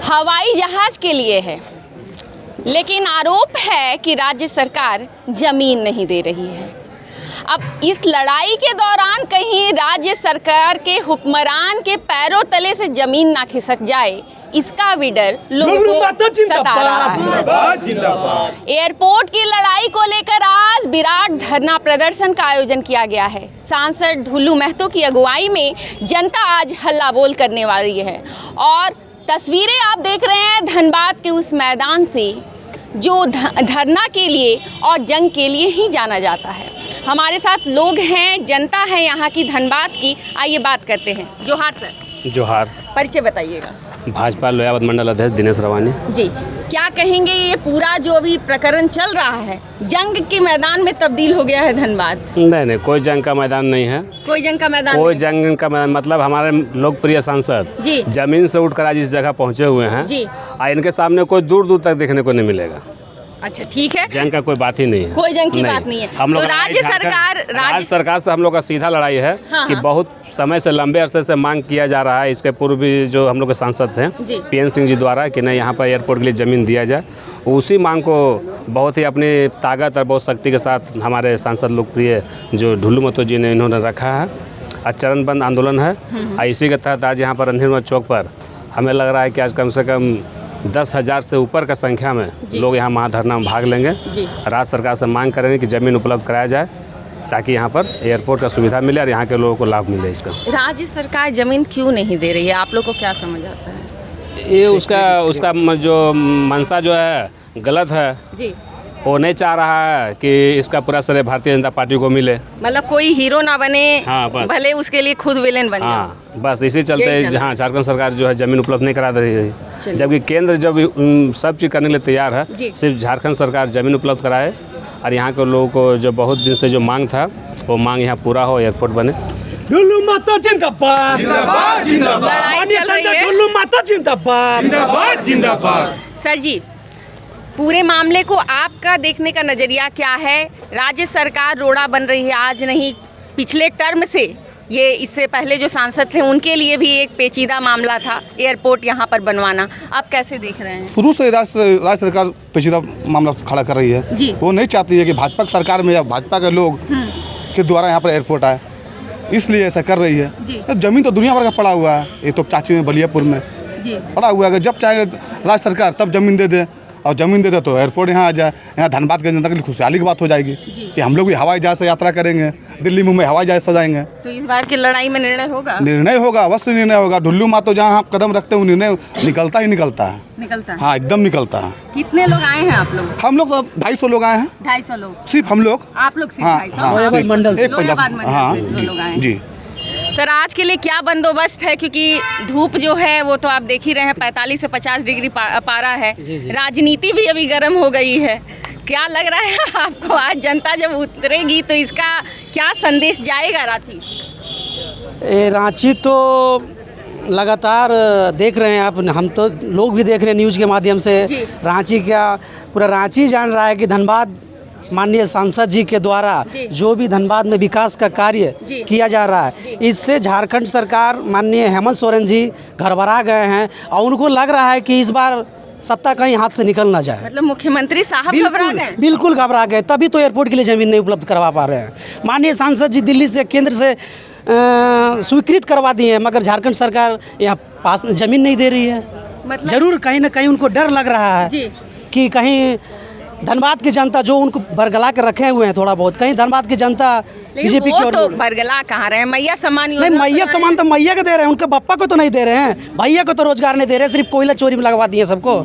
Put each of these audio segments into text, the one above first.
हवाई जहाज के लिए है, लेकिन आरोप है कि राज्य सरकार जमीन नहीं दे रही है। अब इस लड़ाई के दौरान कहीं राज्य सरकार के हुक्मरान के पैरों तले से जमीन ना खिसक जाए, इसका भी डर लोगों को सता रहा है। एयरपोर्ट की लड़ाई को लेकर आज विराट धरना प्रदर्शन का आयोजन किया गया है। सांसद ढुल्लू महतो की अगुवाई में जनता आज हल्ला बोल करने वाली है और तस्वीरें आप देख रहे हैं धनबाद के उस मैदान से जो धरना के लिए और जंग के लिए ही जाना जाता है। हमारे साथ लोग हैं, जनता है यहाँ की धनबाद की। आइए बात करते हैं। जोहार सर। जोहार। परिचय बताइएगा। भाजपा लोयावत मंडल अध्यक्ष दिनेश रवानी जी। क्या कहेंगे, ये पूरा जो अभी प्रकरण चल रहा है जंग के मैदान में तब्दील हो गया है धनबाद? नहीं, कोई जंग का मैदान नहीं है। कोई जंग का मैदान कोई नहीं? जंग का मैदान मतलब हमारे लोकप्रिय सांसद जी जमीन से उठकर आज इस जगह पहुँचे हुए हैं जी। और इनके सामने कोई दूर दूर तक देखने को नहीं मिलेगा। अच्छा, ठीक है। जंग का कोई बात ही नहीं है। कोई जंग की बात नहीं है। हम लोग तो राज्य सरकार से हम लोग का सीधा लड़ाई है कि बहुत समय से लंबे अरसे से मांग किया जा रहा है। इसके पूर्व भी जो हम लोग के सांसद थे पीएन सिंह जी द्वारा कि नहीं यहाँ पर एयरपोर्ट के लिए ज़मीन दिया जाए, उसी मांग को बहुत ही अपनी ताकत और बहुत शक्ति के साथ हमारे सांसद लोकप्रिय जो ढुल्लू महतो जी ने इन्होंने रखा है। आज चरणबंद आंदोलन है और इसी के तहत आज यहाँ पर रणधीर चौक पर हमें लग रहा है कि आज कम से कम 10,000 से ऊपर का संख्या में लोग यहाँ महाधरना में भाग लेंगे। राज्य सरकार से मांग करेंगे कि ज़मीन उपलब्ध कराया जाए ताकि यहाँ पर एयरपोर्ट का सुविधा मिले और यहाँ के लोगों को लाभ मिले इसका। राज्य सरकार ज़मीन क्यों नहीं दे रही है, आप लोग को क्या समझ आता है? ये उसका जो मंशा जो है गलत है जी। वो नहीं चाह रहा है कि इसका पूरा श्रेय भारतीय जनता पार्टी को मिले। मतलब कोई हीरो ना बने, हाँ, भले उसके लिए खुद विलेन बन जाए। बस इसी चलते जहाँ झारखंड सरकार जो है ज़मीन उपलब्ध नहीं करा रही है, जबकि केंद्र जब सब चीज़ करने के लिए तैयार है, सिर्फ झारखंड सरकार ज़मीन उपलब्ध कराए और यहाँ के लोगों को जो बहुत दिन से जो मांग था वो मांग यहाँ पूरा हो, एयरपोर्ट बने। ढुल्लू महतो जिंदाबाद, जिंदाबाद, जिंदाबाद, ढुल्लू महतो जिंदाबाद, जिंदाबाद, जिंदाबाद। सर जी, पूरे मामले को आपका देखने का नज़रिया क्या है? राज्य सरकार रोड़ा बन रही है, आज नहीं पिछले टर्म से ये इससे पहले जो सांसद थे उनके लिए भी एक पेचीदा मामला था एयरपोर्ट यहाँ पर बनवाना। आप कैसे देख रहे हैं? शुरू से राज्य सरकार पेचीदा मामला खड़ा कर रही है जी। वो नहीं चाहती है कि भाजपा सरकार में या भाजपा के लोग के द्वारा यहाँ पर एयरपोर्ट आए, इसलिए ऐसा कर रही है। तो जमीन तो दुनिया भर का पड़ा हुआ है, ये तो चाची में बलियापुर में पड़ा हुआ है। जब चाहे राज्य सरकार तब जमीन दे दे और ज़मीन दे दे तो एयरपोर्ट यहाँ आ जाए। यहाँ धनबाद के जनता के लिए खुशहाली की बात हो जाएगी कि हम लोग भी हवाई जहाज से यात्रा करेंगे, दिल्ली मुंबई हवाई जहाज से जाएंगे। तो इस बार की लड़ाई में निर्णय होगा? निर्णय होगा, अवश्य निर्णय होगा। ढुल्लू महतो जहाँ कदम रखते हैं निर्णय निकलता ही निकलता है। हाँ, एकदम निकलता है। कितने लोग आए हैं आप लोग? हम लोग 250 लोग आए हैं। 250 लोग सिर्फ हम लोग? आप लोग? हाँ, जी। सर, आज के लिए क्या बंदोबस्त है? क्योंकि धूप जो है वो तो आप देख ही रहे हैं, 45 से 50 डिग्री पारा है। राजनीति भी अभी गर्म हो गई है। क्या लग रहा है आपको, आज जनता जब उतरेगी तो इसका क्या संदेश जाएगा रांची? रांची तो लगातार देख रहे हैं आप, हम तो लोग भी देख रहे हैं न्यूज़ के माध्यम से। रांची क्या पूरा रांची जान रहा है कि धनबाद माननीय सांसद जी के द्वारा जो भी धनबाद में विकास का कार्य किया जा रहा है, इससे झारखंड सरकार माननीय हेमंत सोरेन जी घरभरा गए हैं और उनको लग रहा है कि इस बार सत्ता कहीं हाथ से निकल ना जाए। मतलब मुख्यमंत्री साहब घबरा गए? बिल्कुल घबरा गए, तभी तो एयरपोर्ट के लिए ज़मीन नहीं उपलब्ध करवा पा रहे हैं। माननीय सांसद जी दिल्ली से केंद्र से स्वीकृत करवा दिए हैं, मगर झारखंड सरकार यहाँ पास ज़मीन नहीं दे रही है। मतलब जरूर कहीं ना कहीं उनको डर लग रहा है कि कहीं धनबाद की जनता जो उनको बरगला के रखे हुए हैं थोड़ा बहुत, कहीं धनबाद की जनता बीजेपी की तो बरगला कहाँ रहे हैं? मैया सम्मान नहीं, मैया सम्मान तो मैया को दे रहे हैं, उनके बप्पा को तो नहीं दे रहे हैं। भैया को तो रोजगार नहीं दे रहे, सिर्फ कोयला चोरी में लगवा दिए सबको।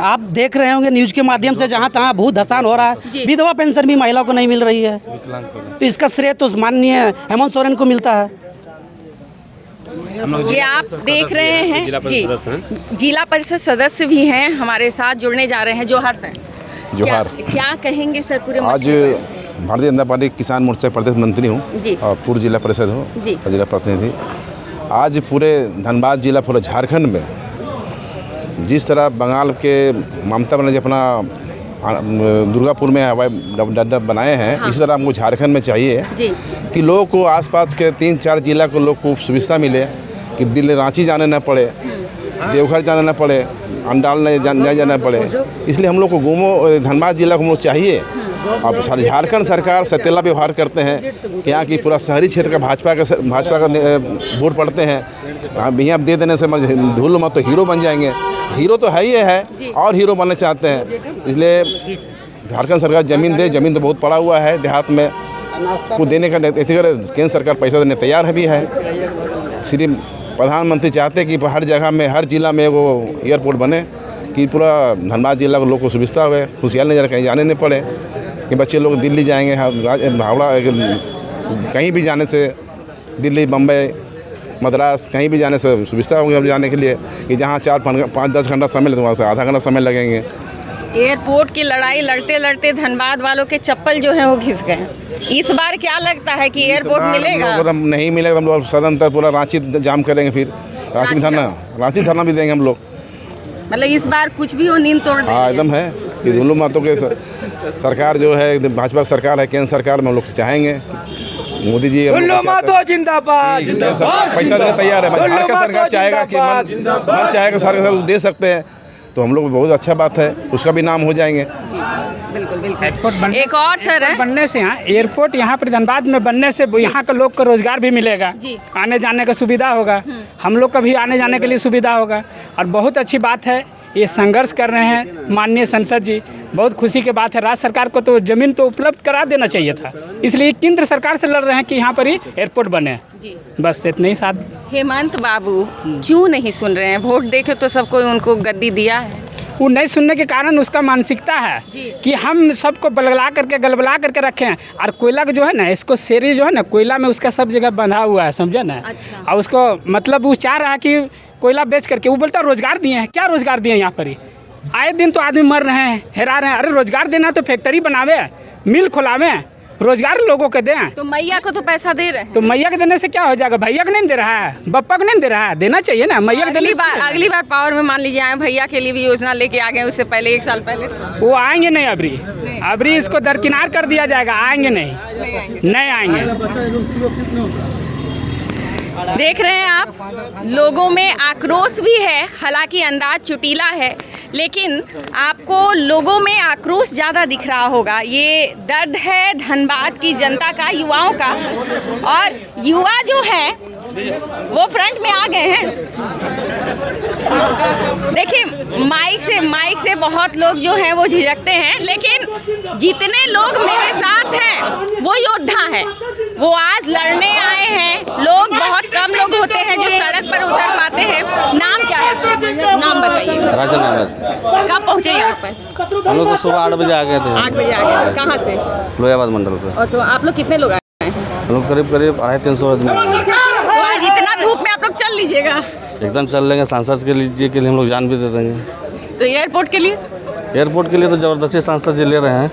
आप देख रहे होंगे न्यूज़ के माध्यम से, जहाँ तहाँ भूत धसान हो रहा है। विधवा पेंशन भी महिला को नहीं मिल रही है, तो इसका श्रेय तो माननीय हेमंत सोरेन को मिलता है। ये आप देख रहे हैं जी, जिला परिषद सदस्य भी हैं हमारे साथ जुड़ने जा रहे हैं। जोहार सर। जोहार। क्या कहेंगे सर पूरे? आज भारतीय जनता पार्टी किसान मोर्चा प्रदेश मंत्री हूँ और पूर्व जिला परिषद हूँ, जिला प्रतिनिधि। आज पूरे धनबाद जिला, पूरे झारखंड में जिस तरह बंगाल के ममता बनर्जी अपना दुर्गापुर में हवाई अड्डा बनाए हैं, इसी तरह हमको झारखंड में चाहिए कि लोगों को आसपास के 3-4 जिला को लोग को सुविधा मिले, कि दिल्ली रांची जाने न पड़े, देवघर जाना न पड़े, अंडाल नहीं जाना पड़े। इसलिए हम लोग को धनबाद जिला को हम लोग चाहिए। अब झारखंड सरकार सतेला व्यवहार करते हैं कि यहाँ की पूरा शहरी क्षेत्र का भाजपा का वोट पड़ते हैं। अब यहाँ दे देने से धूल मत तो हीरो बन जाएंगे। हीरो तो है ही है और हीरो बनना चाहते हैं। इसलिए झारखंड सरकार ज़मीन दे। ज़मीन तो बहुत पड़ा हुआ है देहात में, को देने का केंद्र सरकार पैसा देने तैयार है भी है। श्री प्रधानमंत्री चाहते हैं कि हर जगह में, हर जिला में वो एयरपोर्ट बने कि पूरा धनबाद जिला के लोग को सुविधा हुए, खुशहाल नहीं कहीं जाने नहीं पड़े कि बच्चे लोग दिल्ली जाएंगे, हावड़ा कहीं भी जाने से, दिल्ली, बम्बई, मद्रास कहीं भी जाने से सुविधा होगी अब जाने के लिए कि जहाँ 4-5-10 घंटा समय लगता वहाँ से आधा घंटा समय लगेंगे। एयरपोर्ट की लड़ाई लड़ते लड़ते धनबाद वालों के चप्पल जो हैं वो घिस गए। इस बार क्या लगता है कि एयरपोर्ट मिलेगा? अगर नहीं मिलेगा हम लोग सदन तक पूरा रांची जाम करेंगे, फिर रांची धरना भी देंगे हम लोग। मतलब इस बार कुछ भी हो नींद तोड़ देंगे। हाँ एकदम है कि दोनों मतों के सरकार जो है भाजपा सरकार है, केंद्र सरकार में हम लोग चाहेंगे मोदी जी जिंदाबाद, पैसा देने तैयार है। झारखंड सरकार चाहेगा कि मन चाहेगा सरकार दे सकते हैं तो हम लोग बहुत अच्छा बात है, उसका भी नाम हो जाएंगे। बिल्कुल बिल्कुल। एक और सर है बनने से यहाँ एयरपोर्ट यहाँ पर धनबाद में बनने से यहाँ के लोग को रोजगार भी मिलेगा, आने जाने का सुविधा होगा, हम लोग का भी आने जाने के लिए सुविधा होगा। और बहुत अच्छी बात है ये संघर्ष कर रहे हैं माननीय सांसद जी, बहुत खुशी की बात है। राज्य सरकार को तो ज़मीन तो उपलब्ध करा देना चाहिए था, इसलिए केंद्र सरकार से लड़ रहे हैं कि यहाँ पर ही एयरपोर्ट बने। बस इतना ही साथ। हेमंत बाबू क्यों नहीं सुन रहे हैं? वोट देखे तो सबको उनको गद्दी दिया है। वो नहीं सुनने के कारण उसका मानसिकता है कि हम सबको गलबला करके रखे हैं। और कोयला जो है ना, इसको शेरी जो है ना, कोयला में उसका सब जगह बंधा हुआ है, समझे ना। अच्छा। और उसको मतलब वो चाह रहा है कि कोयला बेच करके, वो बोलता है रोजगार दिए हैं। क्या रोजगार दिए हैं? यहाँ पर ही आए दिन तो आदमी मर रहे हैं, हेरा रहे हैं। अरे रोजगार देना तो फैक्ट्री बनावे, मिल खोलावे, रोजगार लोगों को दें। तो मैया को तो पैसा दे रहे हैं। तो मैया के देने से क्या हो जाएगा? भैया को नहीं दे रहा है, बप्पा को नहीं दे रहा है, देना चाहिए ना। मैया अगली बार पावर में मान लीजिए आए, भैया के लिए भी योजना लेके आ गए, उससे पहले 1 साल पहले वो आएंगे नहीं। अबरी इसको दरकिनार कर दिया जाएगा, आएंगे नहीं आएंगे। देख रहे हैं आप, लोगों में आक्रोश भी है, हालांकि अंदाज चुटीला है, लेकिन आपको लोगों में आक्रोश ज़्यादा दिख रहा होगा। ये दर्द है धनबाद की जनता का, युवाओं का। और युवा जो है वो फ्रंट में आ गए हैं। देखिए माइक से बहुत लोग जो हैं वो झिझकते हैं, लेकिन जितने लोग मेरे साथ हैं वो योद्धा हैं, वो आज लड़ने आए हैं। लोग बहुत कम लोग होते हैं जो सड़क पर उतर पाते हैं। नाम क्या है? नाम बताइए। राशन अहमद। कब पहुँचे यहाँ पर? हम लोग तो सुबह 8 बजे आ गए थे। 8 बजे आ गए थे। कहाँ से? लोहियाबाद मंडल से। और तो आप लोग कितने लोग आए हैं? हम लोग करीब 250-300 आदमी। तो आज इतना धूप में आप लोग चल लीजिएगा? एकदम चल लेंगे। सांसद के लिए हम लोग जान भी दे देंगे। तो एयरपोर्ट के लिए? एयरपोर्ट के लिए तो जबरदस्ती सांसद जी ले रहे हैं।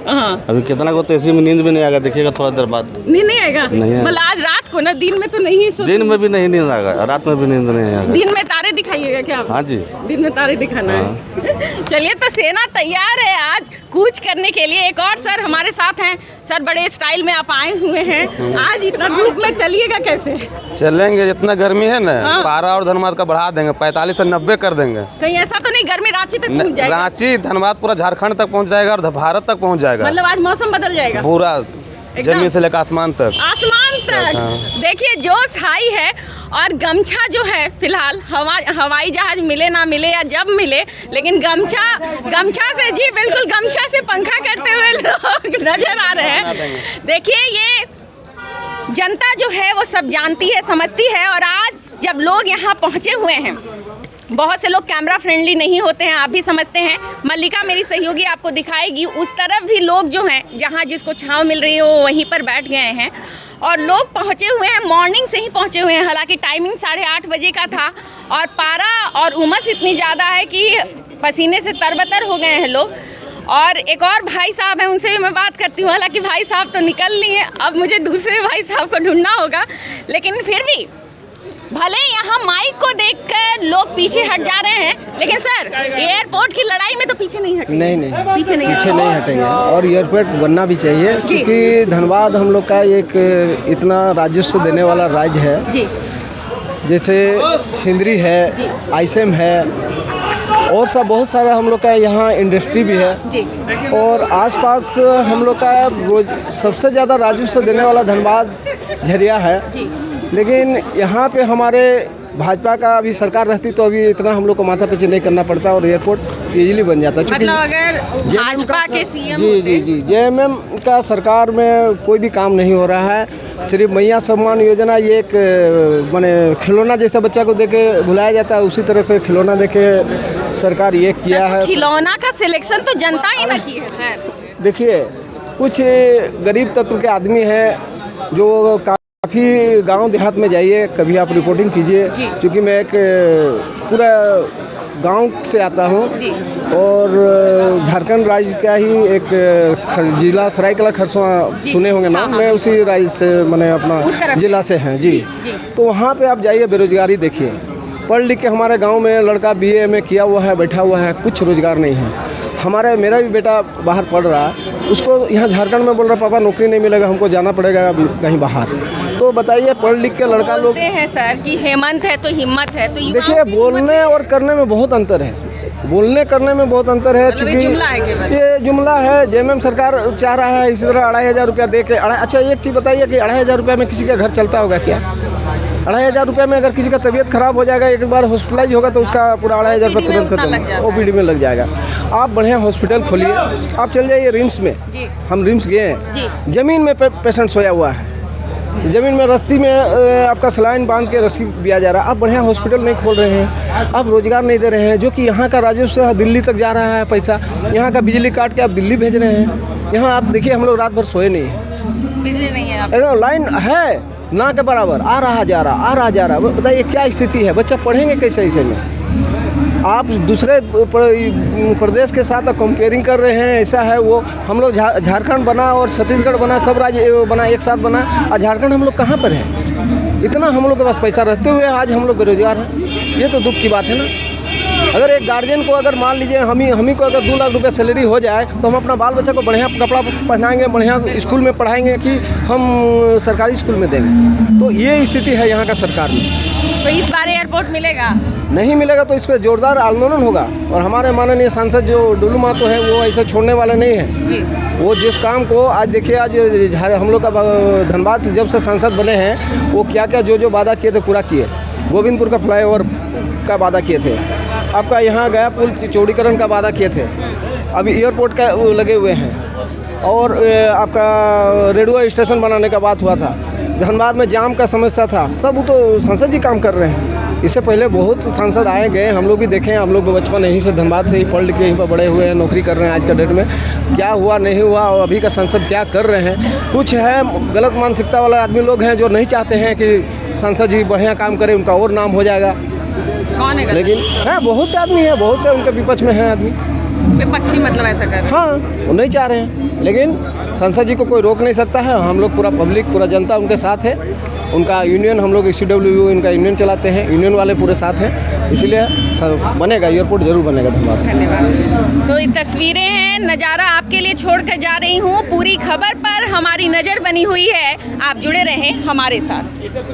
अभी कितना को तो ऐसी में नींद भी नहीं आएगा, देखिएगा थोड़ा देर बाद। नींद नहीं आएगा? नहीं आएगा। मतलब आज रात को ना, दिन में तो नहीं दिन में भी नहीं नींद आएगा, रात में भी नींद नहीं आएगा। दिन में तारे दिखाइएगा क्या? हाँ जी, दिन में तारे दिखाना है। चलिए, तो सेना तैयार है आज कूच करने के लिए। एक और सर हमारे साथ हैं। सर, बड़े स्टाइल में आप आए हुए हैं, आज इतना धूप में चलिएगा कैसे? चलेंगे, जितना गर्मी है ना, पारा और धनबाद का बढ़ा देंगे, 45 से 90 कर देंगे। कहीं ऐसा तो नहीं गर्मी रांची तक पहुंच जाएगा? रांची, धनबाद पूरा झारखंड तक पहुंच जाएगा और भारत तक पहुंच जाएगा। मतलब आज मौसम बदल जाएगा पूरा, जमीन से लेकर आसमान तक। आसमान तक। देखिए जोश हाई है। और गमछा जो है, फिलहाल हवाई जहाज मिले ना मिले या जब मिले, लेकिन गमछा से, जी बिल्कुल, गमछा से पंखा करते हुए लोग नजर आ रहे हैं। देखिए, ये जनता जो है वो सब जानती है, समझती है। और आज जब लोग यहाँ पहुँचे हुए हैं, बहुत से लोग कैमरा फ्रेंडली नहीं होते हैं, आप भी समझते हैं। मल्लिका मेरी सहयोगी आपको दिखाएगी, उस तरफ भी लोग जो हैं, जहाँ जिसको छांव मिल रही है वो वहीं पर बैठ गए हैं। और लोग पहुँचे हुए हैं, मॉर्निंग से ही पहुँचे हुए हैं। हालांकि टाइमिंग 8:30 बजे का था और पारा और उमस इतनी ज़्यादा है कि पसीने से तरबतर हो गए हैं लोग। और एक और भाई साहब हैं, उनसे भी मैं बात करती हूँ। हालांकि भाई साहब तो निकल लिए, अब मुझे दूसरे भाई साहब को ढूंढना होगा। लेकिन फिर भी भले यहाँ माइक को देखकर लोग पीछे हट जा रहे हैं, लेकिन सर एयरपोर्ट की लड़ाई में तो पीछे नहीं हटेंगे। नहीं पीछे नहीं हटेंगे। और एयरपोर्ट बनना भी चाहिए, क्योंकि धनबाद हम लोग का एक इतना राजस्व देने वाला राज्य है। जी। जैसे सिंदरी है, आईसेम है और सब बहुत सारा हम लोग का यहाँ इंडस्ट्री भी है जी। और आसपास हम लोग का सबसे ज़्यादा राजस्व देने वाला धनबाद झरिया है जी। लेकिन यहाँ पे हमारे भाजपा का अभी सरकार रहती तो अभी इतना हम लोग को माथा पीछे नहीं करना पड़ता और एयरपोर्ट इजीली बन जाता। मतलब अगर भाजपा के सीएम जी जेएमएम का सरकार में कोई भी काम नहीं हो रहा है। सिर्फ मैया सम्मान योजना ये एक माने खिलौना जैसा बच्चा को देके भुलाया जाता है, उसी तरह से खिलौना देके सरकार ये किया है। खिलौना का सिलेक्शन तो जनता ही ना की है सर। देखिए कुछ गरीब तत्व के आदमी हैं जो काफ़ी गांव देहात में जाइए, कभी आप रिपोर्टिंग कीजिए, क्योंकि मैं एक पूरा गांव से आता हूं और झारखंड राज्य का ही एक जिला सरायकला खरसवां सुने होंगे ना। मैं उसी राज्य से मैंने अपना जिला से हैं जी। तो वहाँ पे आप जाइए, बेरोजगारी देखिए। पढ़ लिख के हमारे गांव में लड़का बीए में किया हुआ है, बैठा हुआ है, कुछ रोजगार नहीं है। मेरा भी बेटा बाहर पढ़ रहा है, उसको यहाँ झारखंड में बोल रहा पापा नौकरी नहीं मिलेगा, हमको जाना पड़ेगा अभी कहीं बाहर। तो बताइए पढ़ लिख के लड़का लोग हैं सर कि हेमंत है तो हिम्मत है, तो देखिए बोलने और करने में बहुत अंतर है। बोलने करने में बहुत अंतर है, क्योंकि ये जुमला है। जेएमएम सरकार चाह रहा है इसी तरह 2500 रुपया दे के। अच्छा एक चीज़ बताइए कि 2500 रुपये में किसी का घर चलता होगा क्या? 2500 रुपये में अगर किसी का तबीयत खराब हो जाएगा, एक बार हॉस्पिटलाइज होगा तो उसका पूरा 2500 रुपये तुरंत खत्म, ओपीडी में लग जाएगा। आप बढ़िया हॉस्पिटल खोलिए, आप चल जाइए रिम्स में। हम रिम्स गए हैं, ज़मीन में पेशेंट सोया हुआ है, ज़मीन में रस्सी में आपका सलाइन बांध के रस्सी दिया जा रहा है। आप बढ़िया हॉस्पिटल नहीं खोल रहे हैं, आप रोजगार नहीं दे रहे हैं, जो कि यहाँ का राजस्व दिल्ली तक जा रहा है पैसा। यहाँ का बिजली काट के आप दिल्ली भेज रहे हैं। यहाँ आप देखिए हम लोग रात भर सोए नहीं हैं, बिजली नहीं है, एकदम लाइन है ना के बराबर, आ रहा जा रहा। बताइए क्या स्थिति है, बच्चा पढ़ेंगे कैसे ऐसे में? आप दूसरे प्रदेश के साथ कंपेयरिंग कर रहे हैं, ऐसा है वो। हम लोग झारखंड बना और छत्तीसगढ़ बना, सब राज्य बना, एक साथ बना, और झारखंड हम लोग कहाँ पर है? इतना हम लोग के पास पैसा रहते हुए आज हम लोग बेरोजगार हैं, ये तो दुख की बात है ना। अगर एक गार्जियन को अगर मान लीजिए हम ही को अगर 2 लाख रुपये सैलरी हो जाए तो हम अपना बाल बच्चा को बढ़िया कपड़ा पहनाएंगे, बढ़िया स्कूल में पढ़ाएंगे कि हम सरकारी स्कूल में देंगे। तो ये स्थिति है यहाँ का सरकार में। तो इस बार एयरपोर्ट मिलेगा? नहीं मिलेगा तो इस पर जोरदार आंदोलन होगा। और हमारे माननीय सांसद जो डुल्लू महतो है वो ऐसा छोड़ने वाले नहीं है। वो जिस काम को आज देखिए, आज हम लोग का धनबाद से जब से सांसद बने हैं वो क्या क्या जो वादा किए थे पूरा किए। गोविंदपुर का फ्लाईओवर का वादा किए थे, आपका यहाँ गया पुल चौड़ीकरण का वादा किए थे, अभी एयरपोर्ट का लगे हुए हैं, और आपका रेलवे स्टेशन बनाने का बात हुआ था। धनबाद में जाम का समस्या था, सब तो सांसद जी काम कर रहे हैं। इससे पहले बहुत सांसद आए गए, हम लोग भी देखे हैं। हम लोग बचपन यहीं से धनबाद से ही पढ़ लिख के यहीं पर बड़े हुए हैं, नौकरी कर रहे हैं। आज का डेट में क्या हुआ नहीं हुआ और अभी का सांसद क्या कर रहे हैं, कुछ है गलत मानसिकता वाला आदमी लोग हैं जो नहीं चाहते हैं कि सांसद जी बढ़िया काम करें, उनका और नाम हो जाएगा। कौन है? लेकिन है बहुत से आदमी हैं, बहुत से उनके विपक्ष में हैं आदमी, विपक्षी मतलब ऐसा कर रहे हैं। हाँ वो नहीं चाह रहे हैं, लेकिन सांसद जी को कोई रोक नहीं सकता है। हम लोग पूरा पब्लिक, पूरा जनता उनके साथ है। उनका यूनियन, हम लोग CWU इनका यूनियन चलाते हैं, यूनियन वाले पूरे साथ हैं, इसलिए बनेगा, एयरपोर्ट जरूर बनेगा धन्यवाद। धन्यवाद। तो ये तस्वीरें हैं, नज़ारा आपके लिए छोड़ कर जा रही हूँ। पूरी खबर पर हमारी नज़र बनी हुई है, आप जुड़े रहें हमारे साथ।